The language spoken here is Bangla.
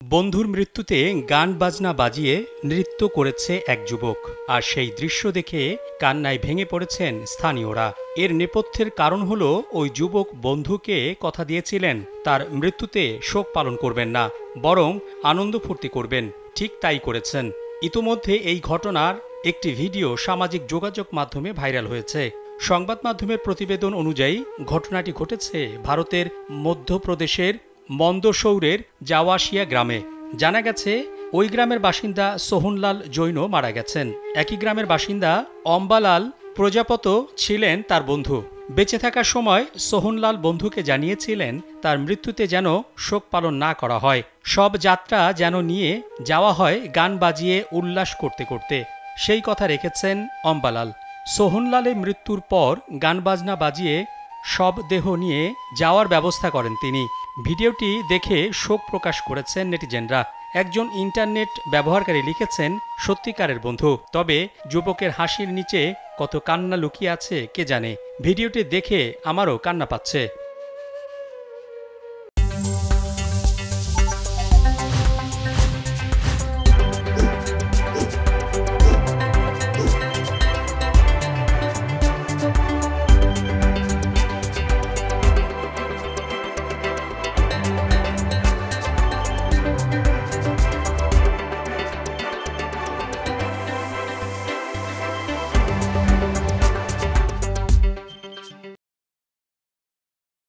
বন্ধুর মৃত্যুতে গান বাজনা বাজিয়ে নৃত্য করেছে এক যুবক, আর সেই দৃশ্য দেখে কান্নায় ভেঙে পড়েছেন স্থানীয়রা। এর নেপথ্যের কারণ হলো ওই যুবক বন্ধুকে কথা দিয়েছিলেন তার মৃত্যুতে শোক পালন করবেন না, বরং আনন্দ ফুর্তি করবেন। ঠিক তাই করেছেন। ইতোমধ্যে এই ঘটনার একটি ভিডিও সামাজিক যোগাযোগ মাধ্যমে ভাইরাল হয়েছে। সংবাদ মাধ্যমের প্রতিবেদন অনুযায়ী ঘটনাটি ঘটেছে ভারতের মধ্যপ্রদেশের মন্দসৌরের জাওয়াশিয়া গ্রামে। জানা গেছে ওই গ্রামের বাসিন্দা সোহনলাল জৈন মারা গেছেন। একই গ্রামের বাসিন্দা অম্বালাল প্রজাপত ছিলেন তার বন্ধু। বেঁচে থাকার সময় সোহনলাল বন্ধুকে জানিয়েছিলেন তার মৃত্যুতে যেন শোক পালন না করা হয়, সব যাত্রা যেন নিয়ে যাওয়া হয় গান বাজিয়ে উল্লাস করতে করতে। সেই কথা রেখেছেন অম্বালাল। সোহনলালের মৃত্যুর পর গান বাজনা বাজিয়ে সব দেহ নিয়ে যাওয়ার ব্যবস্থা করেন তিনি। ভিডিওটি দেখে শোক প্রকাশ করেছেন নেটিজেনরা। একজন ইন্টারনেট ব্যবহারকারী লিখেছেন, সত্যিকারের বন্ধু, তবে যুবকের হাসির নিচে কত কান্না লুকিয়ে আছে কে জানে। ভিডিওটি দেখে আমারও কান্না পাচ্ছে।